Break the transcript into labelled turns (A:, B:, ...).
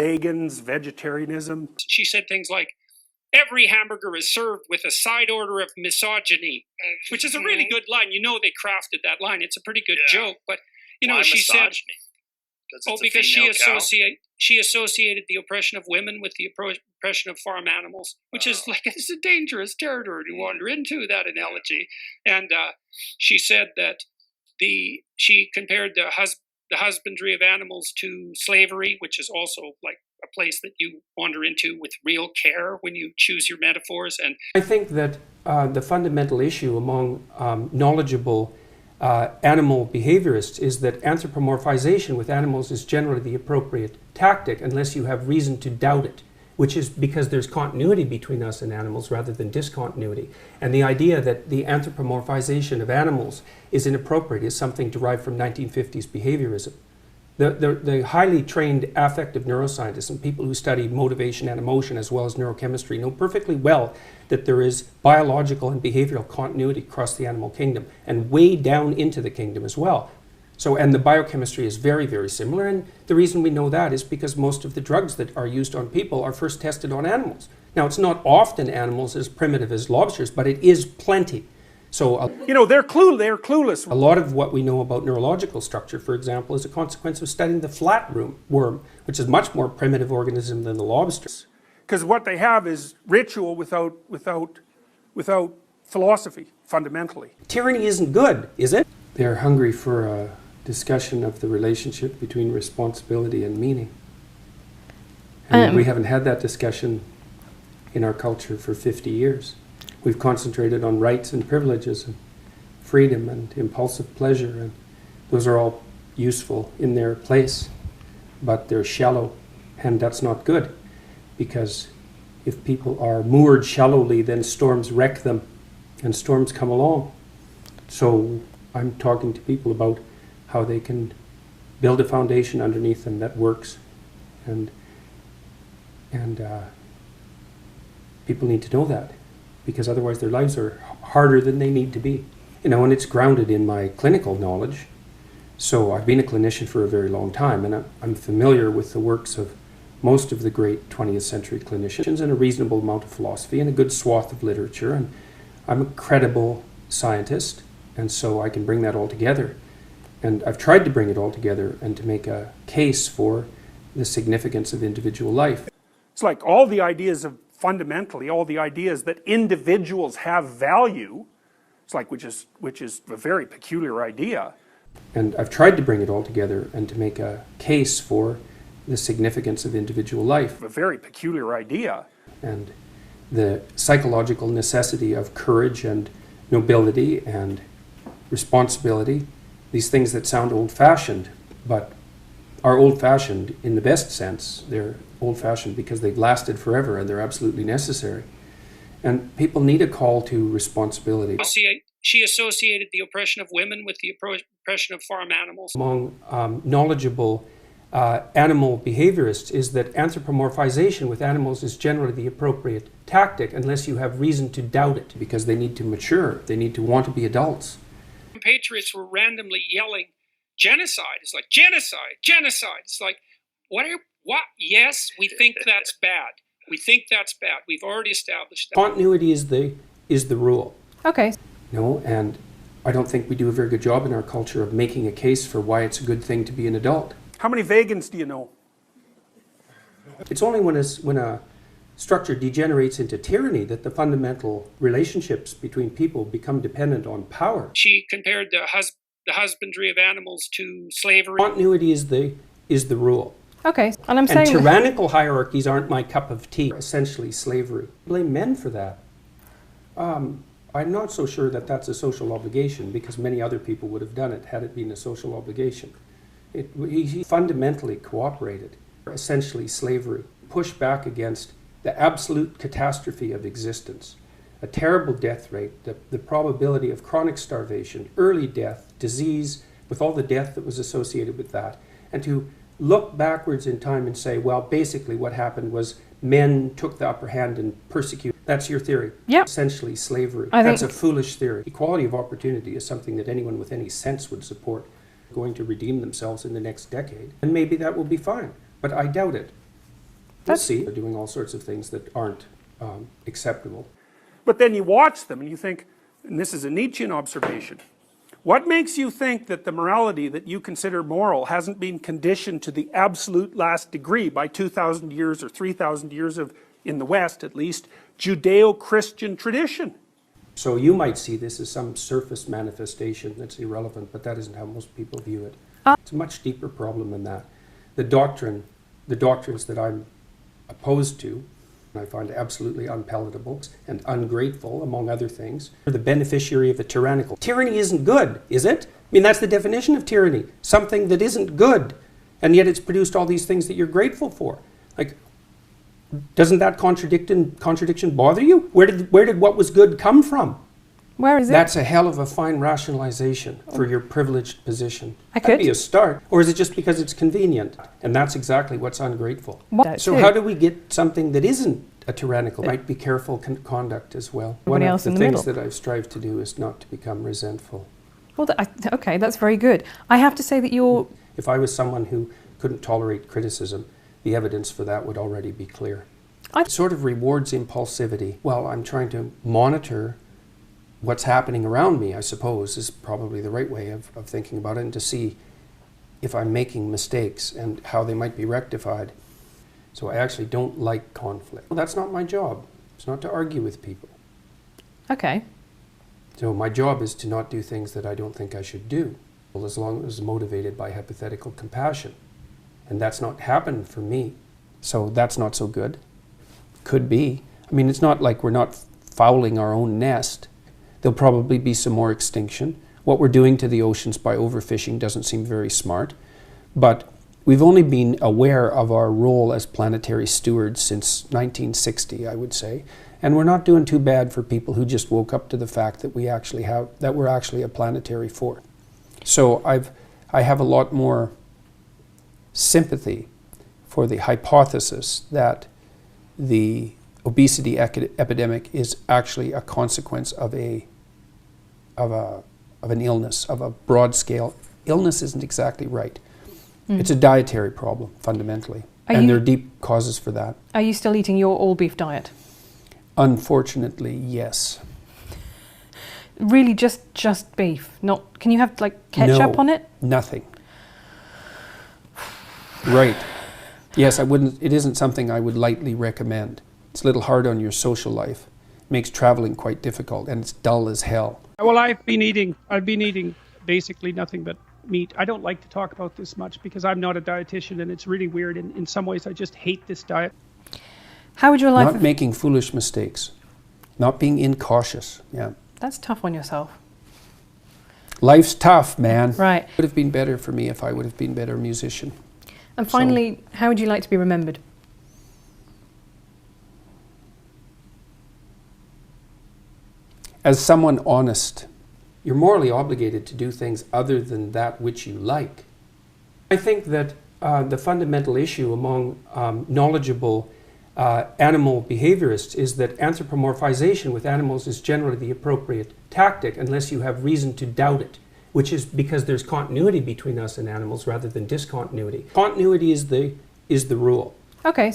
A: vegans, vegetarianism.
B: She said things like, every hamburger is served with a side order of misogyny, which is a really good line. You know they crafted that line. It's a pretty good joke. But, you know, she said, because she associated the oppression of women with the oppression of farm animals, which is like, it's a dangerous territory to wander into, that analogy. And she said that she compared the husbandry of animals to slavery, which is also like a place that you wander into with real care when you choose your metaphors. And
C: I think that the fundamental issue among knowledgeable animal behaviorists is that anthropomorphization with animals is generally the appropriate tactic unless you have reason to doubt it, which is because there's continuity between us and animals rather than discontinuity. And the idea that the anthropomorphization of animals is inappropriate is something derived from 1950s behaviorism. The highly trained affective neuroscientists and people who study motivation and emotion as well as neurochemistry know perfectly well that there is biological and behavioral continuity across the animal kingdom and way down into the kingdom as well. So, and the biochemistry is very, very similar, and the reason we know that is because most of the drugs that are used on people are first tested on animals. Now, it's not often animals as primitive as lobsters, but it is plenty. So,
A: you know, they're clueless.
C: A lot of what we know about neurological structure, for example, is a consequence of studying the flatworm, which is a much more primitive organism than the lobsters.
A: Because what they have is ritual without philosophy, fundamentally.
C: Tyranny isn't good, is it? They're hungry for a discussion of the relationship between responsibility and meaning. And we haven't had that discussion in our culture for 50 years. We've concentrated on rights and privileges and freedom and impulsive pleasure, and those are all useful in their place, but they're shallow, and that's not good, because if people are moored shallowly, then storms wreck them, and storms come along. So I'm talking to people about how they can build a foundation underneath them that works, and people need to know that, because otherwise their lives are harder than they need to be. You know, and it's grounded in my clinical knowledge. So I've been a clinician for a very long time, and I'm familiar with the works of most of the great 20th century clinicians and a reasonable amount of philosophy and a good swath of literature, and I'm a credible scientist, and so I can bring that all together. And I've tried to bring it all together and to make a case for the significance of individual life.
A: It's like all the ideas of fundamentally, all the ideas that individuals have value, it's like, which is a very peculiar idea.
C: And I've tried to bring it all together and to make a case for the significance of individual life.
A: A very peculiar idea.
C: And the psychological necessity of courage and nobility and responsibility, these things that sound old-fashioned, but are old-fashioned in the best sense. They're old-fashioned because they've lasted forever and they're absolutely necessary. And people need a call to responsibility.
B: She associated the oppression of women with the oppression of farm animals.
C: Among knowledgeable animal behaviorists is that anthropomorphization with animals is generally the appropriate tactic unless you have reason to doubt it, because they need to mature, they need to want to be adults.
B: Compatriots were randomly yelling, genocide. It's like, genocide, genocide. It's like, what? Yes, we think that's bad. We think that's bad. We've already established that.
C: Continuity is the rule.
D: Okay.
C: No, and I don't think we do a very good job in our culture of making a case for why it's a good thing to be an adult.
A: How many vegans do you know?
C: It's only when a structure degenerates into tyranny that the fundamental relationships between people become dependent on power.
B: She compared the husbandry of animals to slavery.
C: Continuity is the rule.
D: Okay, and I'm saying...
C: And tyrannical hierarchies aren't my cup of tea, essentially slavery. Blame men for that. I'm not so sure that that's a social obligation, because many other people would have done it had it been a social obligation. He fundamentally cooperated, essentially slavery, pushed back against the absolute catastrophe of existence, a terrible death rate, the probability of chronic starvation, early death, disease, with all the death that was associated with that, and to look backwards in time and say, well, basically what happened was men took the upper hand and persecuted. That's your theory.
D: Yep.
C: Essentially slavery. That's a foolish theory. Equality of opportunity is something that anyone with any sense would support, going to redeem themselves in the next decade. And maybe that will be fine, but I doubt it. Let's see. They're doing all sorts of things that aren't acceptable.
A: But then you watch them and you think, and this is a Nietzschean observation, what makes you think that the morality that you consider moral hasn't been conditioned to the absolute last degree by 2,000 years or 3,000 years of, in the West at least, Judeo-Christian tradition?
C: So you might see this as some surface manifestation that's irrelevant, but that isn't how most people view it. It's a much deeper problem than that. The doctrines that I'm opposed to, I find absolutely unpalatable and ungrateful, among other things, are the beneficiary of a tyrannical. Tyranny isn't good, is it? I mean, that's the definition of tyranny. Something that isn't good, and yet it's produced all these things that you're grateful for. Like, doesn't that contradiction bother you? Where did what was good come from?
D: Where is it?
C: That's a hell of a fine rationalization for your privileged position.
D: I could.
C: That'd be a start. Or is it just because it's convenient? And that's exactly what's ungrateful.
D: What?
C: So how do we get something that isn't a tyrannical, might be careful conduct as well? One of the things that I've strived to do is not to become resentful.
D: Well, okay, that's very good. I have to say that you're...
C: If I was someone who couldn't tolerate criticism, the evidence for that would already be clear. It sort of rewards impulsivity. Well, I'm trying to monitor what's happening around me, I suppose, is probably the right way of thinking about it, and to see if I'm making mistakes and how they might be rectified. So I actually don't like conflict. Well, that's not my job. It's not to argue with people.
D: Okay.
C: So my job is to not do things that I don't think I should do, well, as long as it's motivated by hypothetical compassion. And that's not happened for me. So that's not so good. Could be. I mean, it's not like we're not fouling our own nest. There'll probably be some more extinction. What we're doing to the oceans by overfishing doesn't seem very smart. But we've only been aware of our role as planetary stewards since 1960, I would say. And we're not doing too bad for people who just woke up to the fact that we're actually a planetary force. So I have a lot more sympathy for the hypothesis that the obesity epidemic is actually a consequence of an illness, of a broad scale. Illness isn't exactly right. It's a dietary problem, fundamentally. And there are deep causes for that.
D: Are you still eating your all beef diet?
C: Unfortunately, yes.
D: Really just beef? Not? Can you have like ketchup on it?
C: Nothing. Right. Yes, it isn't something I would lightly recommend. It's a little hard on your social life. It makes traveling quite difficult, and it's dull as hell.
E: Well, I've been eating basically nothing but meat. I don't like to talk about this much because I'm not a dietitian, and it's really weird. In some ways, I just hate this diet.
D: How would your life...
C: Not making foolish mistakes. Not being incautious. Yeah.
D: That's tough on yourself.
C: Life's tough, man.
D: Right.
C: It would have been better for me if I would have been a better musician.
D: And finally, how would you like to be remembered?
C: As someone honest. You're morally obligated to do things other than that which you like. I think that the fundamental issue among knowledgeable animal behaviorists is that anthropomorphization with animals is generally the appropriate tactic unless you have reason to doubt it, which is because there's continuity between us and animals rather than discontinuity. Continuity is the rule.
D: Okay.